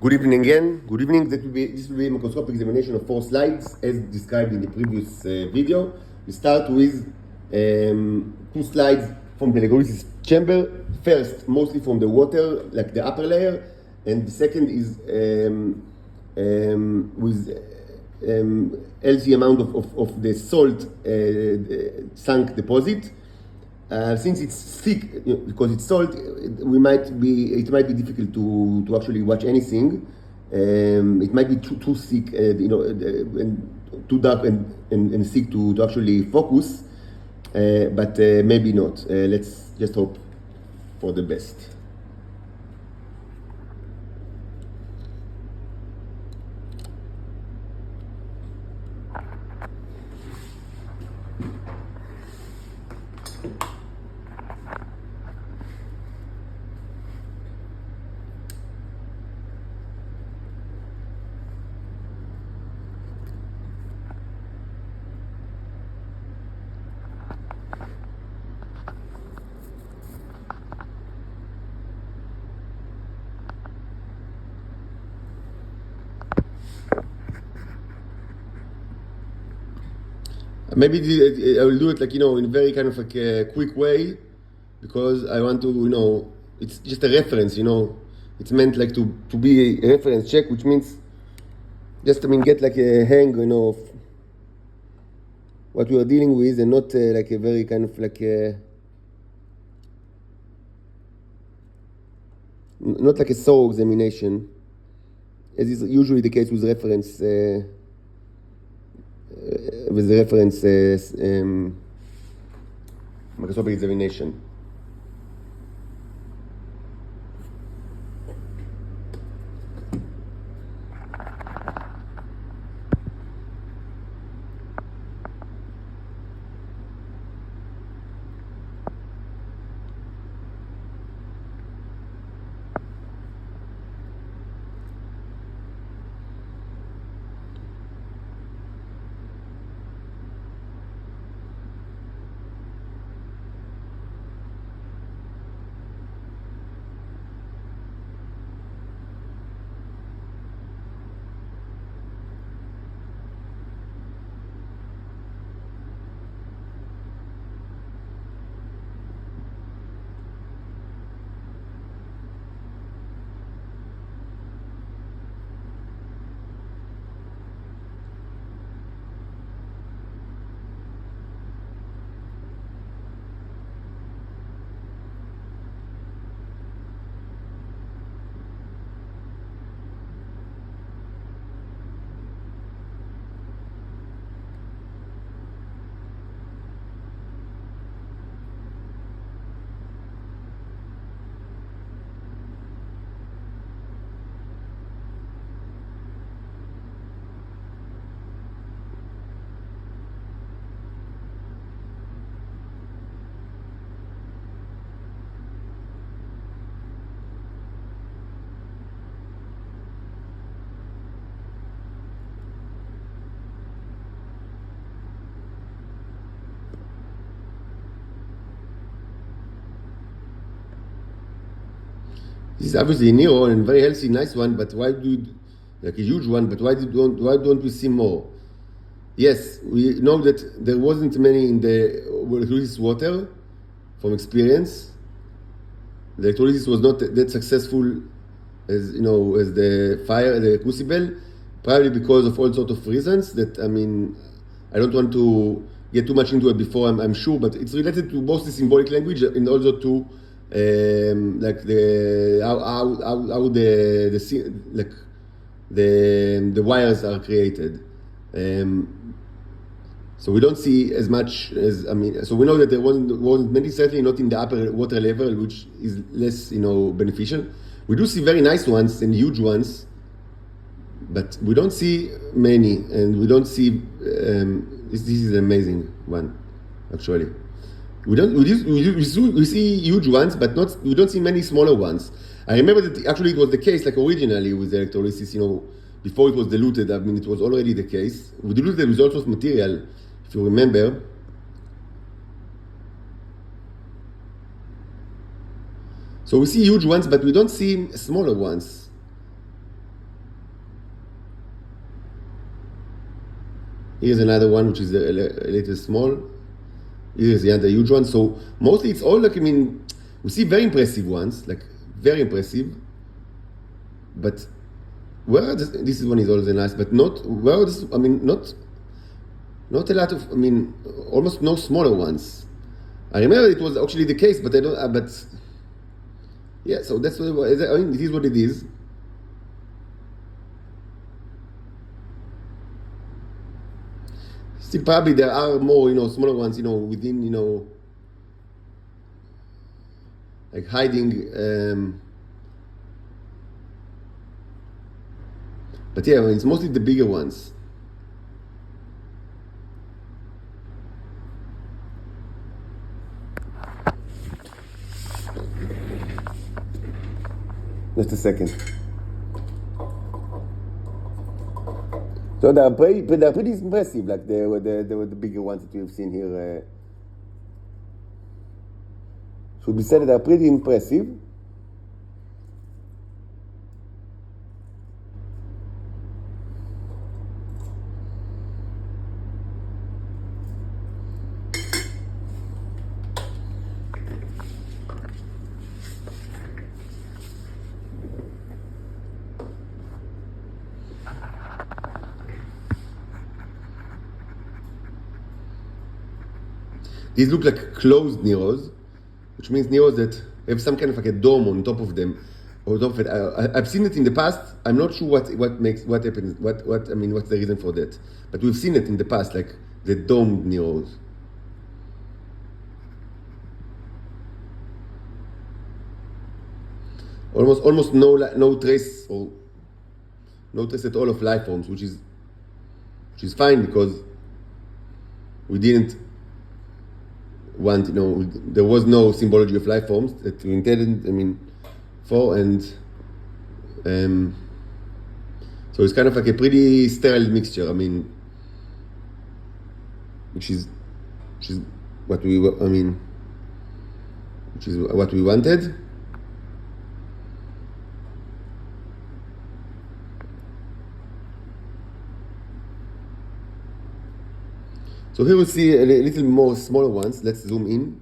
Good evening again. Good evening. This will be a microscopic examination of 4 slides as described in the previous video. We start with 2 slides from the electrolysis chamber. First, mostly from the water, like the upper layer, and the second is with LC amount of the salt sunk deposit. Since it's thick, because it's salt, it might be difficult to actually watch anything. It might be too thick, and too dark and thick to actually focus. But maybe not. Let's just hope for the best. Maybe I will do it in a very kind of like a quick way, because I want to, it's just a reference, It's meant to be a reference check, which means just, get a hang, of what we are dealing with, and not a very kind of not like a thorough examination, as is usually the case with reference microscopic examination. This is obviously a neo and very healthy, nice one, but why a huge one, but why don't we see more? Yes, we know that there wasn't many in the electrolysis water from experience. The electrolysis was not that successful as as the fire, the crucible, probably because of all sorts of reasons that, I don't want to get too much into it before I'm sure, but it's related to both the symbolic language and also to how the wires are created. So we don't see as much as, so we know that there wasn't many, certainly not in the upper water level, which is less beneficial. We do see very nice ones and huge ones, but we don't see many, and we don't see this is an amazing one, actually. We see huge ones, but we don't see many smaller ones. I remember that actually it was the case, originally with the electrolysis, before it was diluted. It was already the case. We diluted the results of material, if you remember. So we see huge ones, but we don't see smaller ones. Here's another one which is a little small. Here's the other huge one. So mostly it's all like, I mean, we see very impressive ones, like very impressive. But where this one is also nice, but not where this, I mean, not a lot of, I mean, almost no smaller ones. I remember it was actually the case, but I don't. But yeah, so that's what I mean. It is what it is. Still, probably there are more, smaller ones, within, like hiding. But yeah, it's mostly the bigger ones. Just a second. So they're pretty impressive. Like they were the bigger ones that we've seen here. Should be said that they're pretty impressive. These look like closed Neros, which means Neros that have some kind of like a dome on top of them. On top of it, I've seen it in the past. I'm not sure what happens. What's the reason for that? But we've seen it in the past, like the domed Neros. Almost no trace at all of life forms, which is fine because we didn't want, there was no symbology of life forms that we intended, for, and so it's kind of like a pretty sterile mixture, which is what we wanted. So here we see a little more smaller ones. Let's zoom in.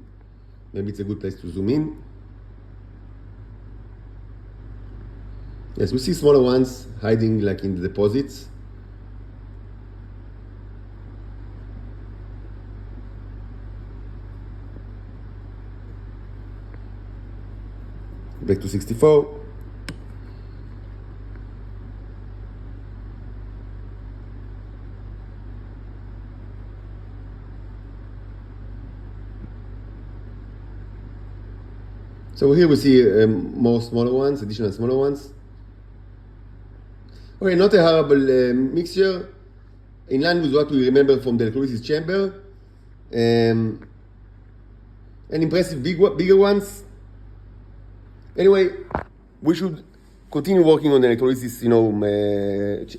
Maybe it's a good place to zoom in. Yes, we see smaller ones hiding like in the deposits. Back to 64. So here we see more smaller ones, additional smaller ones. Okay, not a horrible mixture, in line with what we remember from the electrolysis chamber. And impressive bigger ones. Anyway, we should continue working on the electrolysis,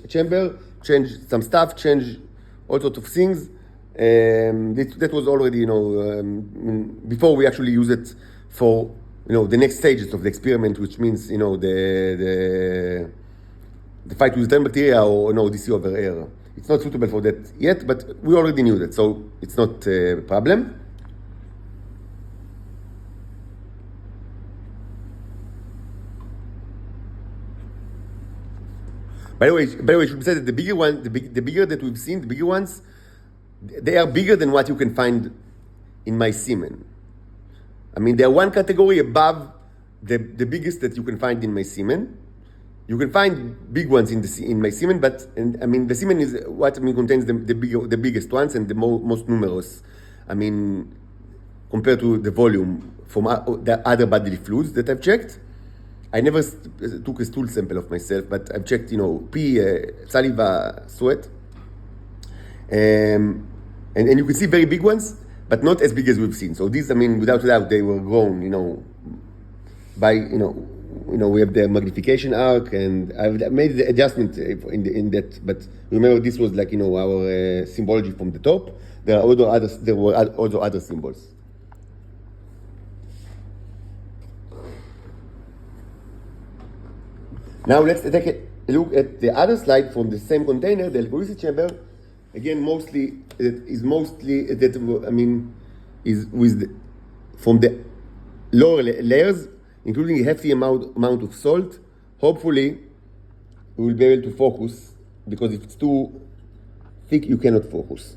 chamber, change some stuff, change all sorts of things. That was already, before we actually use it for the next stages of the experiment, which means, the fight with the bacteria or DC over air. It's not suitable for that yet, but we already knew that, so it's not a problem. By the way, it should be said that the bigger that we've seen, the bigger ones, they are bigger than what you can find in my semen. They're one category above the biggest that you can find in my semen. You can find big ones in my semen, but the semen is what contains the biggest ones and the most numerous. Compared to the volume from the other bodily fluids that I've checked. I never took a stool sample of myself, but I've checked, pee, saliva, sweat, and you can see very big ones, but not as big as we've seen. So these, without doubt, they were grown, by, we have the magnification arc, and I've made the adjustment in that. But remember, this was like, our symbology from the top. There were also other symbols. Now let's take a look at the other slide from the same container, the electrolysis chamber. again, mostly that I mean is with from the lower layers, including a hefty amount of salt. Hopefully, we will be able to focus, because if it's too thick, you cannot focus.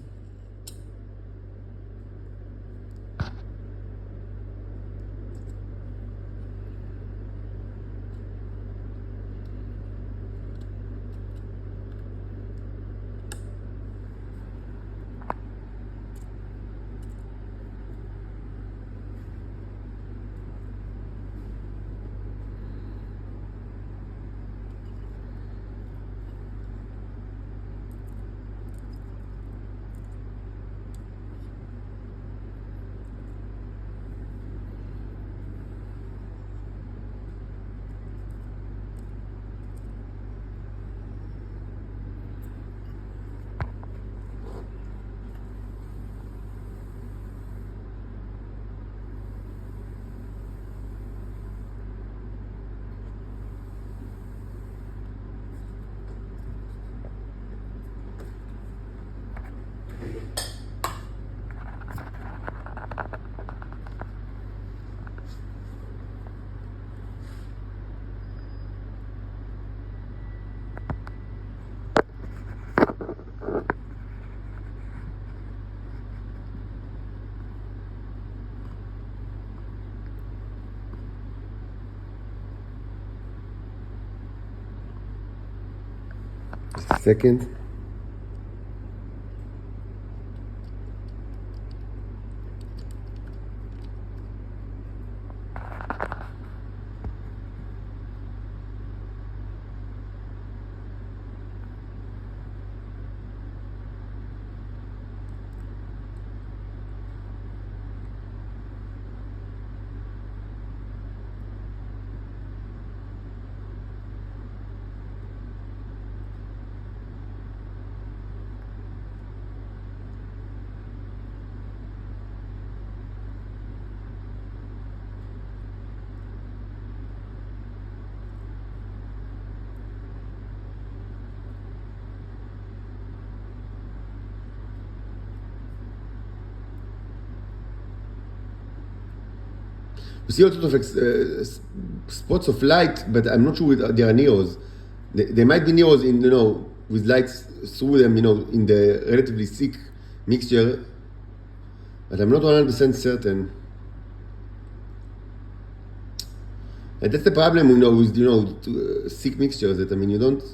Just a second. You see all sorts of spots of light, but I'm not sure they are neos. They might be neos in, with lights through them, in the relatively thick mixture, but I'm not 100% certain. And that's the problem, with, thick mixtures, that, you don't.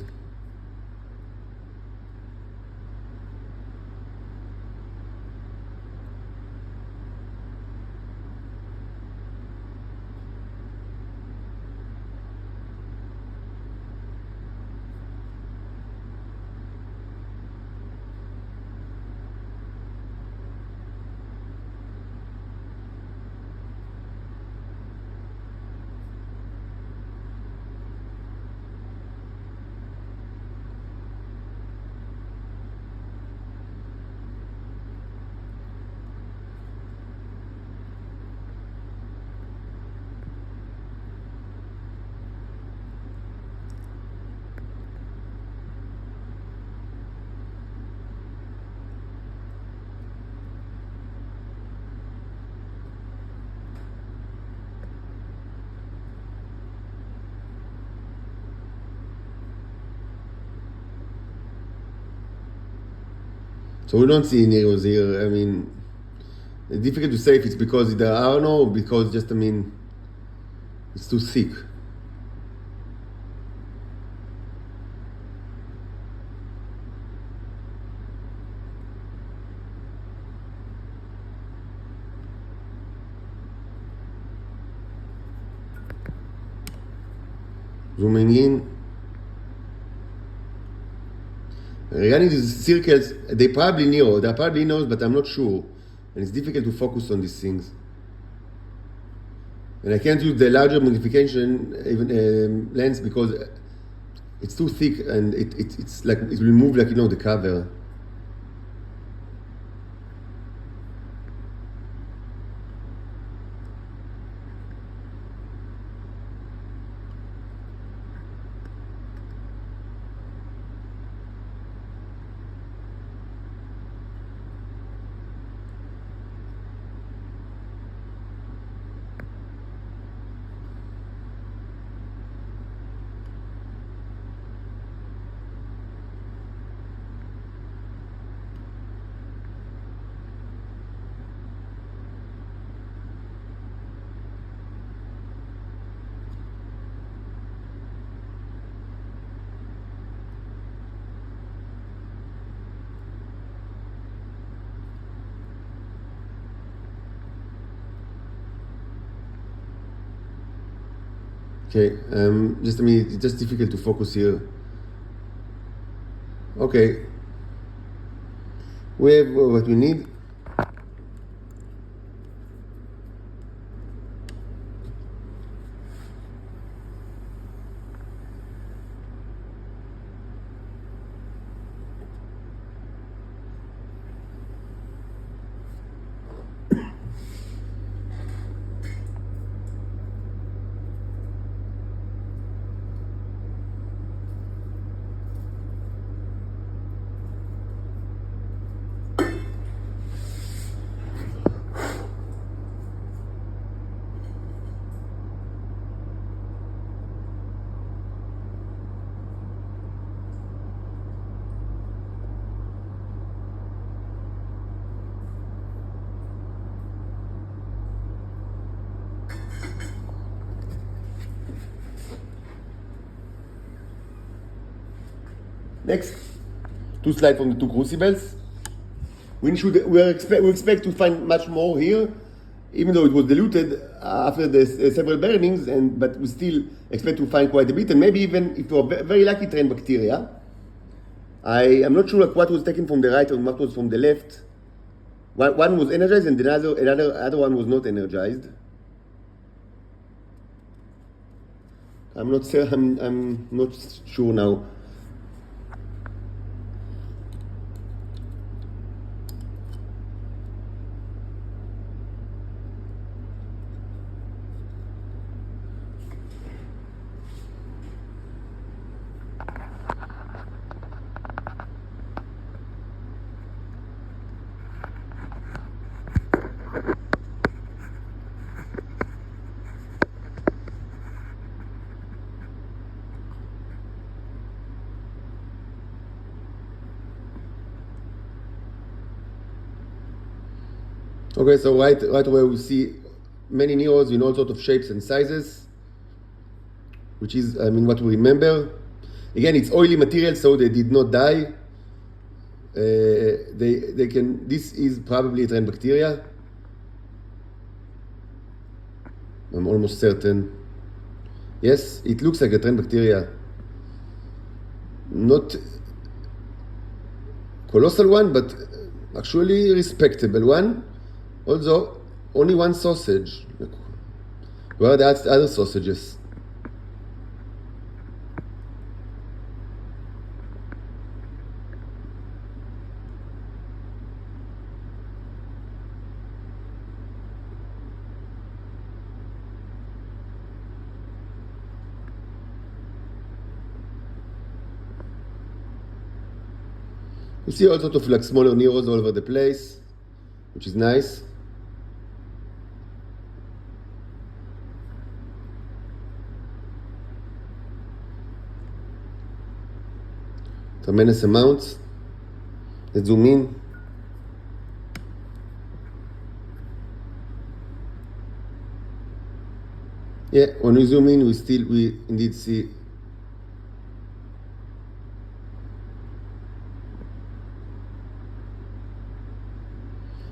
So we don't see neos here. It's difficult to say if it's because there are no, because just, it's too thick. Zooming in. Regarding these circles, they're probably neos, but I'm not sure. And it's difficult to focus on these things. And I can't use the larger magnification lens because it's too thick, and it's like it will move like the cover. Okay, just a minute, it's just difficult to focus here. Okay, we have what we need. Next, two slides from the two crucibles. We expect to find much more here, even though it was diluted after the several burnings, but we still expect to find quite a bit, and maybe even if we're very lucky, train bacteria. I am not sure what was taken from the right or what was from the left. One was energized and the other one was not energized. I'm not sure now. Okay, so right away we see many neos in all sorts of shapes and sizes, which is, what we remember. Again, it's oily material, so they did not die. This is probably a train bacteria. I'm almost certain. Yes, it looks like a train bacteria. Not colossal one, but actually respectable one. Although, only one sausage. Where are the other sausages? You see all sorts of like smaller neos all over the place, which is nice. Tremendous amounts. Let's zoom in. Yeah, when we zoom in, we indeed see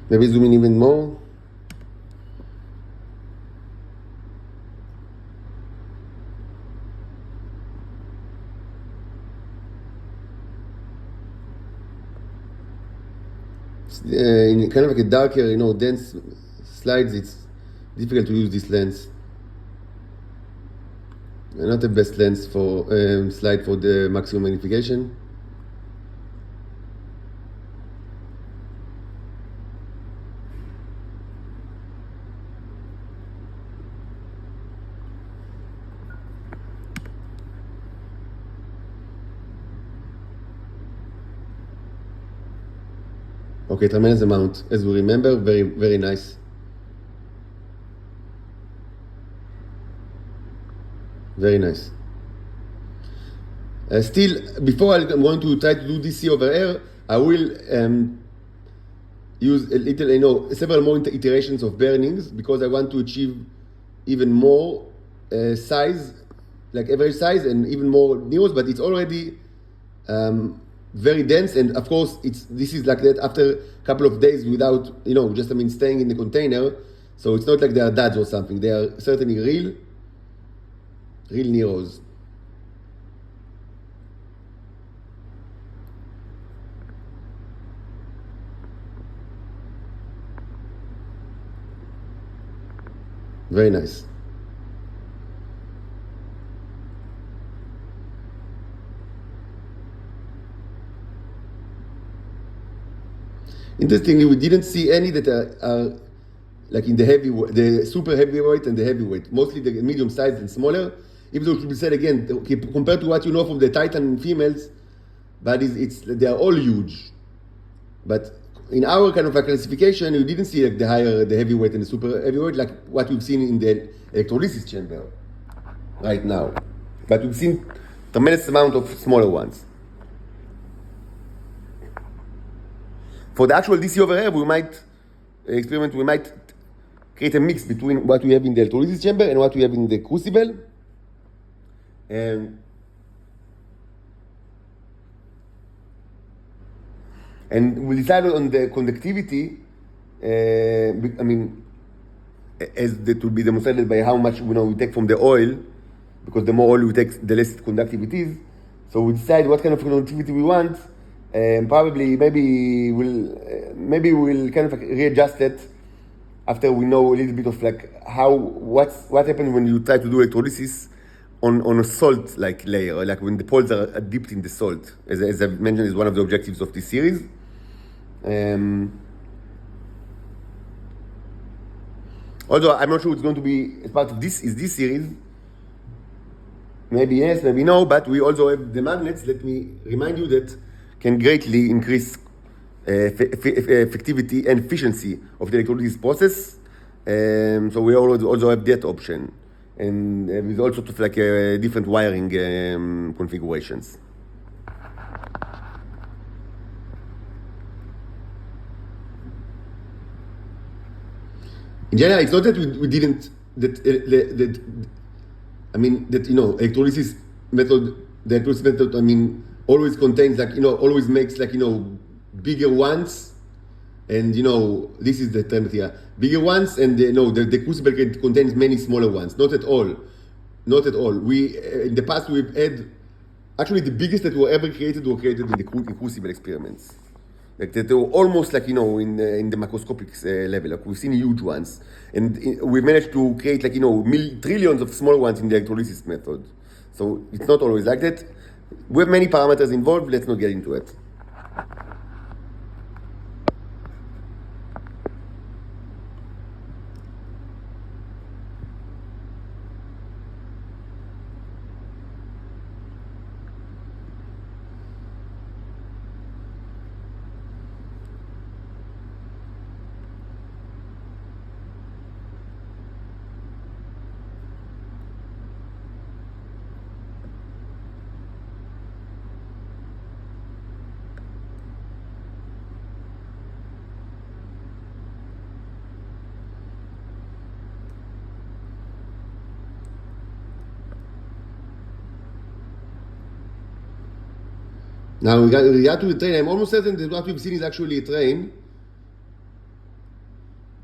maybe zoom in even more. In kind of like a darker, dense slides, it's difficult to use this lens. Not the best lens for slide for the maximum magnification. Okay, tremendous amount. As we remember, very, very nice. Very nice. Still, before I'm going to try to do DC over here, I will use a little, several more iterations of burnings because I want to achieve even more size, like average size, and even more neos. But it's already very dense, and of course this is like that after a couple of days without just staying in the container, so it's not like they are duds or something. They are certainly real. real Neros. Very nice. Interestingly, we didn't see any that are like in the super heavyweight and the heavyweight. Mostly the medium sized and smaller. Even though it should be said again, okay, compared to what you know from the Titan females, they are all huge. But in our kind of classification, you didn't see like the heavyweight and the super heavyweight, like what we've seen in the electrolysis chamber right now. But we've seen tremendous amount of smaller ones. For the actual DC over here, we might create a mix between what we have in the electrolysis chamber and what we have in the crucible. And we decided on the conductivity, as that will be demonstrated by how much we take from the oil, because the more oil we take, the less conductive it is. So we decide what kind of conductivity we want, and probably maybe we'll kind of readjust it after we know a little bit of like what happens when you try to do electrolysis on a salt like layer, like when the poles are dipped in the salt, as I mentioned, is one of the objectives of this series. Although I'm not sure it's going to be as part of this series. Maybe yes, maybe no, but we also have the magnets. Let me remind you that can greatly increase effectivity and efficiency of the electrolysis process. So we also have that option, and with all sorts of like different wiring configurations. In general, it's not that we didn't electrolysis method. The electrolysis method, always contains always makes bigger ones, and this is the term here, bigger ones, and the crucible contains many smaller ones. Not at all. We in the past we've had actually the biggest that were ever created in the crucible experiments. Like they were almost in the microscopic level. Like we've seen huge ones, and we managed to create trillions of small ones in the electrolysis method. So it's not always like that. We have many parameters involved. Let's not get into it. Now we got to the train. I'm almost certain that what we've seen is actually a train.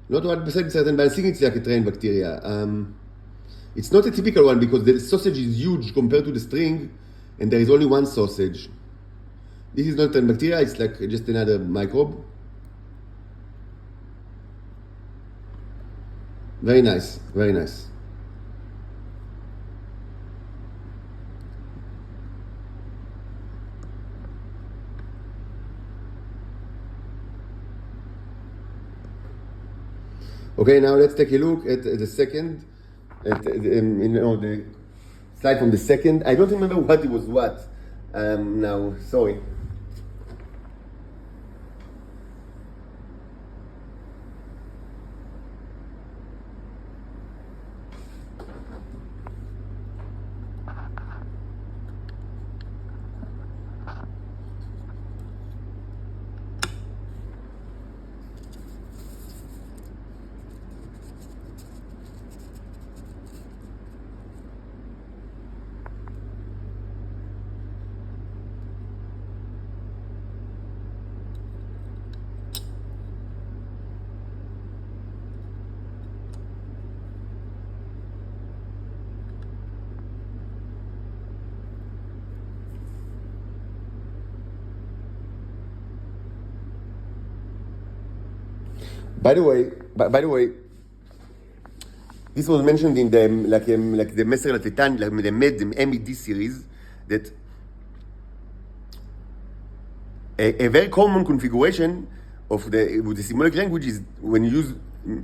Not 100% certain, but I think it's like a train bacteria. It's not a typical one because the sausage is huge compared to the string, and there is only one sausage. This is not a bacteria, it's like just another microbe. Very nice, very nice. Okay, now let's take a look at the second, the slide from the second. I don't remember what it was what. Now, sorry. By the way, this was mentioned in the the Messer Titan, like the MED series, that a very common configuration of with the symbolic language is when you use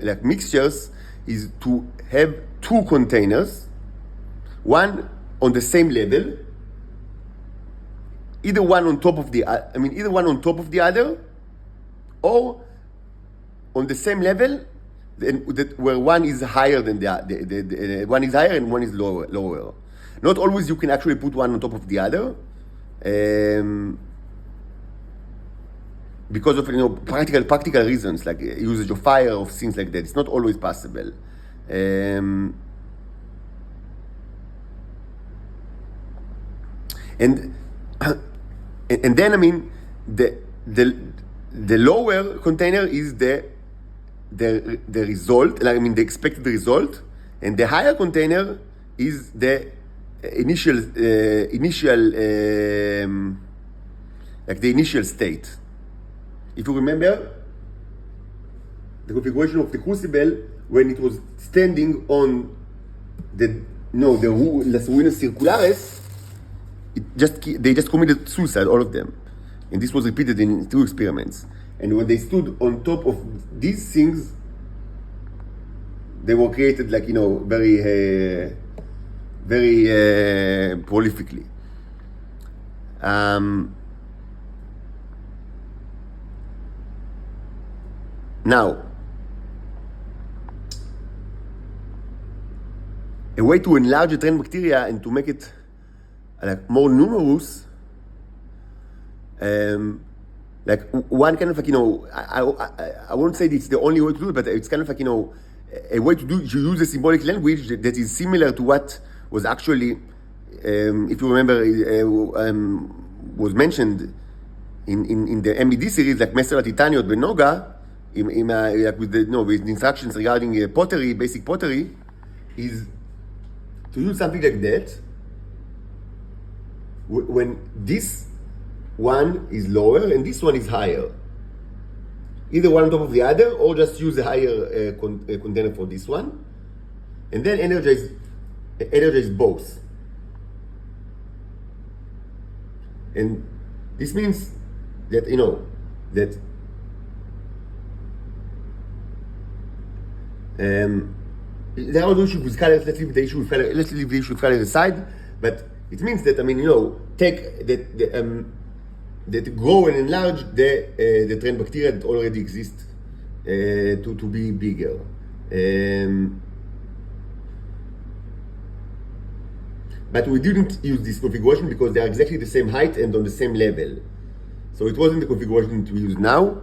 like mixtures is to have two containers, one on the same level, either one on top of the other, or on the same level, where one is higher than the one is higher and one is lower. Not always you can actually put one on top of the other, because of practical reasons like usage of fire or things like that. It's not always possible. And then the lower container is the result, the expected result, and the higher container is the initial state. If you remember the configuration of the crucible when it was standing on the Las Ruinas Circulares, they just committed suicide, all of them, and this was repeated in 2 experiments. And when they stood on top of these things, they were created very prolifically. Now, a way to enlarge the trend bacteria and to make it more numerous, one kind of I won't say it's the only way to do it, but it's kind of a way to use a symbolic language that is similar to what was actually, if you remember, was mentioned in the MED series, like Messer Titaniot Benoga, with the instructions regarding pottery, basic pottery, is to use something like that when this one is lower and this one is higher. Either one on top of the other, or just use a higher container for this one, and then energize both. And this means that that there are other issues with colors. Let's leave the issue with colors aside. But it means that take that grow and enlarge the trend bacteria that already exist to be bigger. But we didn't use this configuration because they are exactly the same height and on the same level. So it wasn't the configuration that we use now.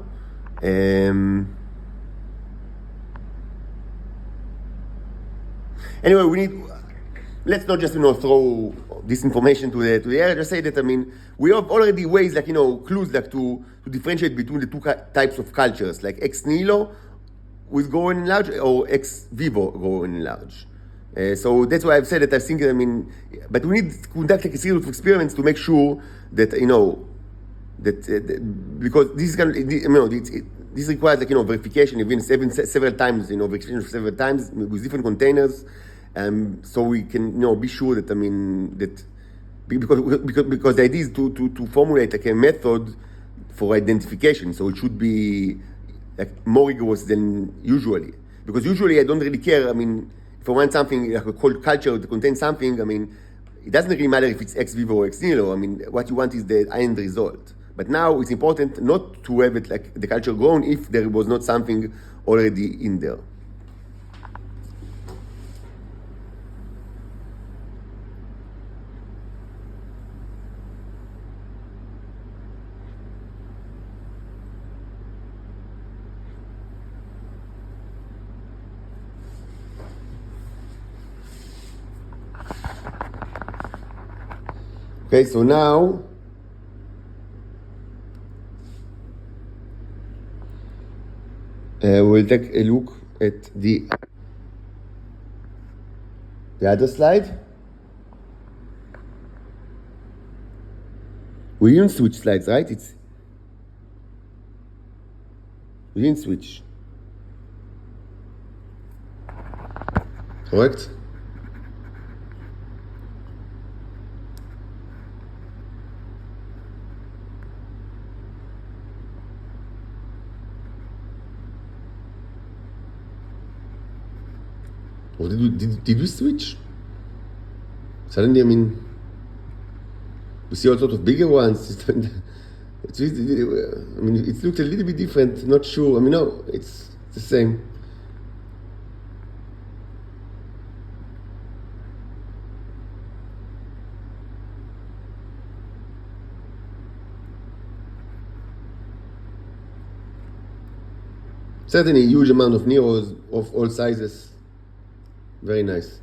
Anyway, let's not just throw this information to the air. Just say that we have already ways clues to differentiate between the two types of cultures, like ex nihilo with grow and enlarge, or ex vivo grow and enlarge. So that's why I've said that I think but we need to conduct a series of experiments to make sure that because this is this requires verification even several times, verification of several times with different containers. So we can be sure that because the idea is to formulate a method for identification. So it should be more rigorous than usually, because usually I don't really care. If I want something like a cold culture that contains something, it doesn't really matter if it's ex vivo or ex nihilo. What you want is the end result. But now it's important not to have it the culture grown if there was not something already in there. Okay, so now we'll take a look at the other slide. We didn't switch slides, right? We didn't switch. correct? Or did we switch? Suddenly, I mean, we see all sorts of bigger ones. It's I mean, it looked a little bit different. Not sure. I mean, no, it's the same. Certainly, a huge amount of Neros of all sizes. Very nice.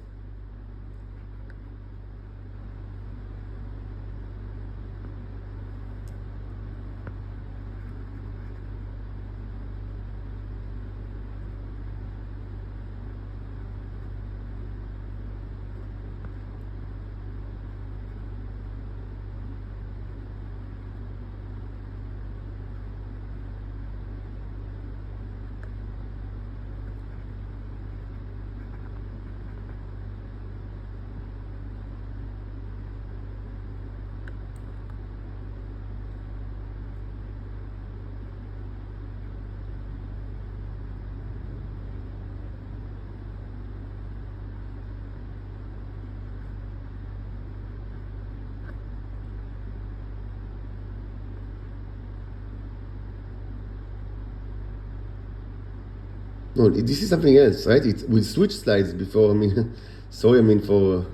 No, this is something else, right? We switched slides before. I mean, sorry, I mean, for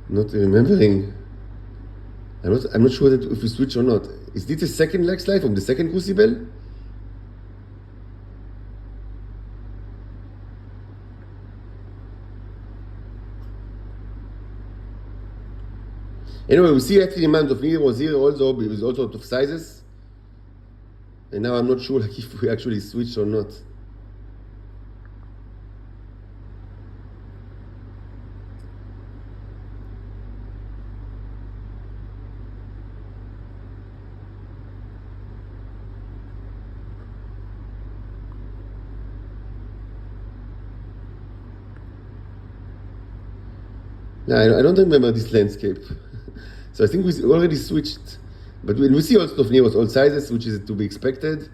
not remembering. I'm not sure that if we switch or not. Is this the second leg slide from the second crucible? Anyway, we see actually the amount of Neros here also with all sorts of sizes. And now I'm not sure like if we actually switched or not. No, I don't remember this landscape. So I think we already switched. But when we see all sorts of Neros, all sizes, which is to be expected.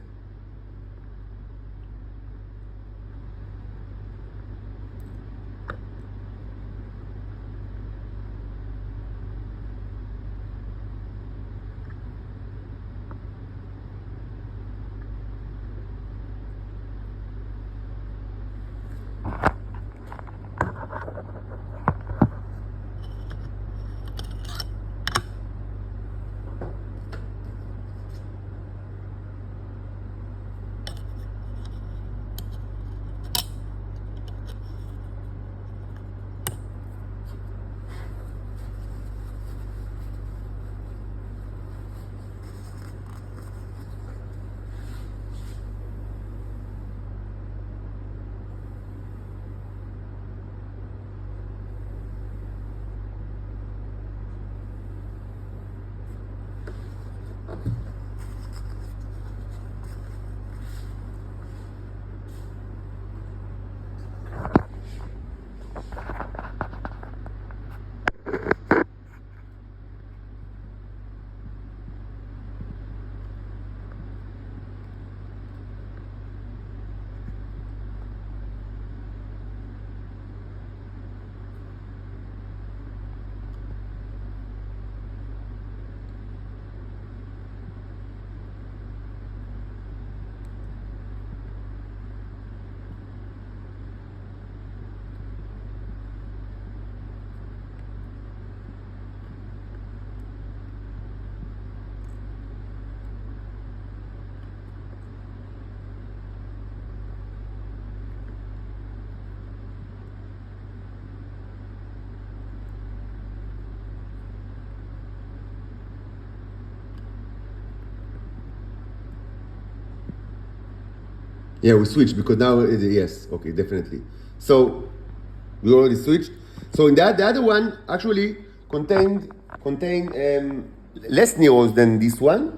Yeah, we switched because now, yes, okay, definitely. So we already switched. So in that, the other one actually contained less Neros than this one,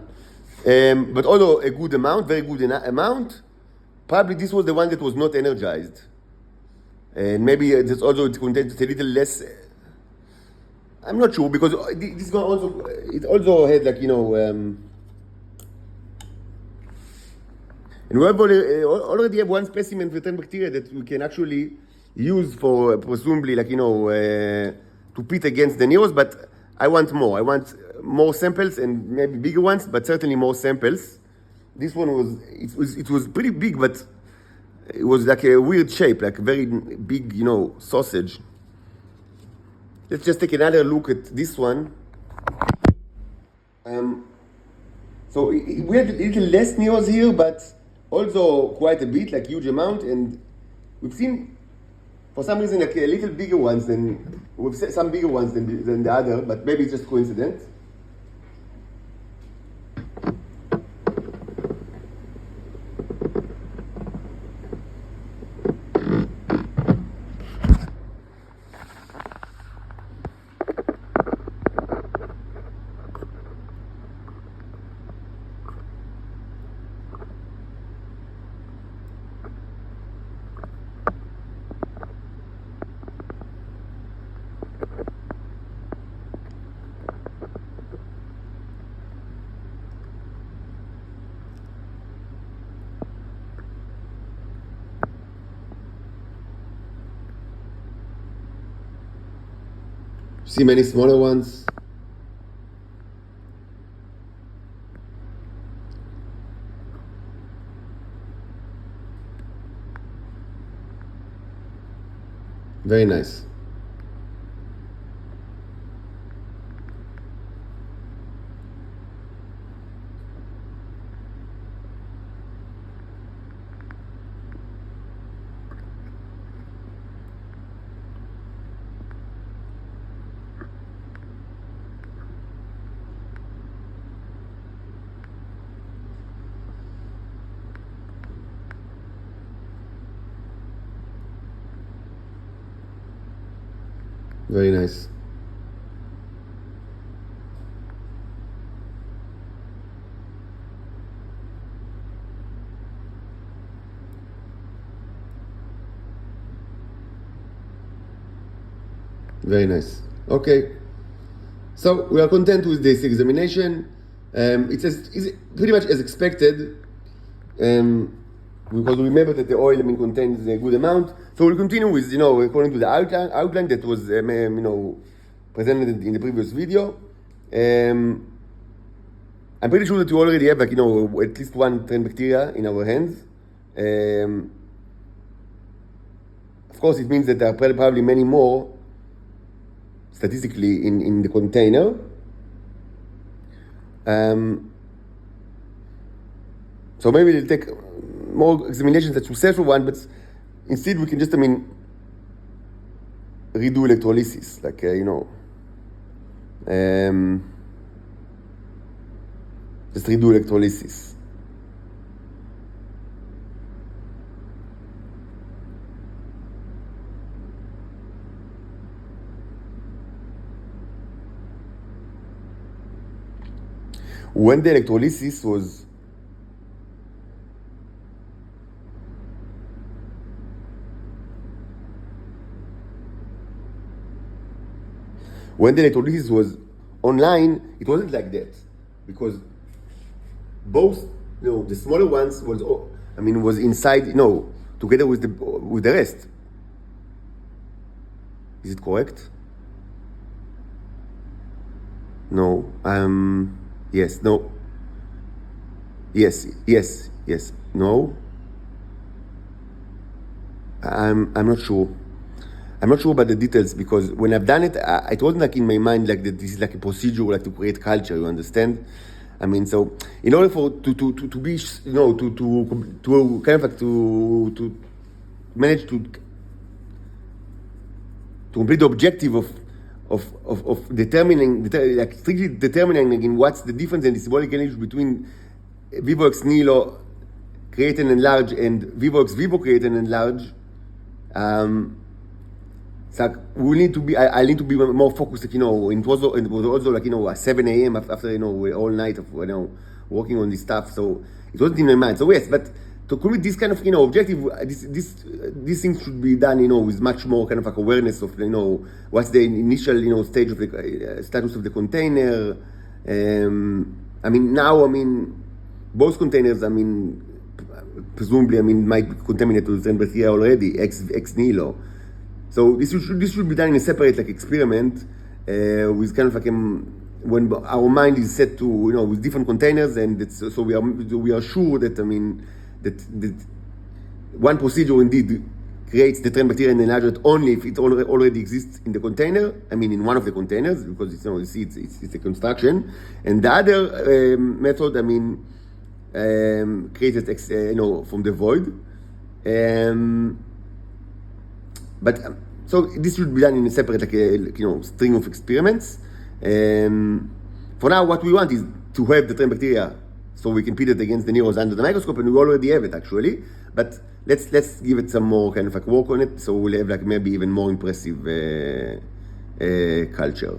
but although a good amount, very good amount. Probably this was the one that was not energized. and maybe there's also it contains a little less. I'm not sure because this one also it also had like and we already have one specimen for 10 bacteria that we can actually use for presumably like to pit against the Neos, but I want more. I want more samples and maybe bigger ones, but certainly more samples. This one it was pretty big, but it was like a weird shape, like a very big, sausage. Let's just take another look at this one. So we had a little less Neos here, but also quite a bit, like huge amount, and we've seen for some reason like a little bigger ones than we've seen some bigger ones than the other, but maybe it's just coincidence. See many smaller ones. Very nice. Very nice. Very nice. Okay. So we are content with this examination. It's pretty much as expected. Because remember that the oil contains a good amount. So we'll continue with, according to the outline that was, presented in the previous video. I'm pretty sure that you already have, at least one trend bacteria in our hands. Of course, it means that there are probably many more statistically in the container. So maybe it'll take more examinations that successful one, but instead we can just, redo electrolysis, like, just redo electrolysis. When the electrolysis was online, it wasn't like that, because both, the smaller ones was inside, together with the rest. Is it correct? No. Yes. No. Yes. No. I'm not sure. I'm not sure about the details, because when I've done it, it wasn't like in my mind like that this is like a procedure, like to create culture, you understand? So in order for to be, to kind of like to manage to complete the objective of determining, like strictly determining again what's the difference in the symbolic energy between Vivox Nilo create and enlarge and Vivox Vivo create and enlarge. So we need to be. I need to be more focused. It was also like 7 a.m. after all night of working on this stuff. So it wasn't in my mind. So yes, but to commit this kind of objective, this thing should be done with much more kind of like awareness of what's the initial stage of the status of the container. Both containers presumably might be contaminated with certain bacteria already ex nihilo. So this should be done in a separate experiment with kind of like when our mind is set to with different containers, and so we are sure that that one procedure indeed creates the trend bacteria and enlarges it only if it already exists in the container. In one of the containers, because you see it's a construction, and the other method creates it from the void. But so this should be done in a separate string of experiments. For now, what we want is to have the trend bacteria so we can pit it against the neurons under the microscope, and we already have it actually. But let's give it some more kind of work on it, so we'll have maybe even more impressive culture.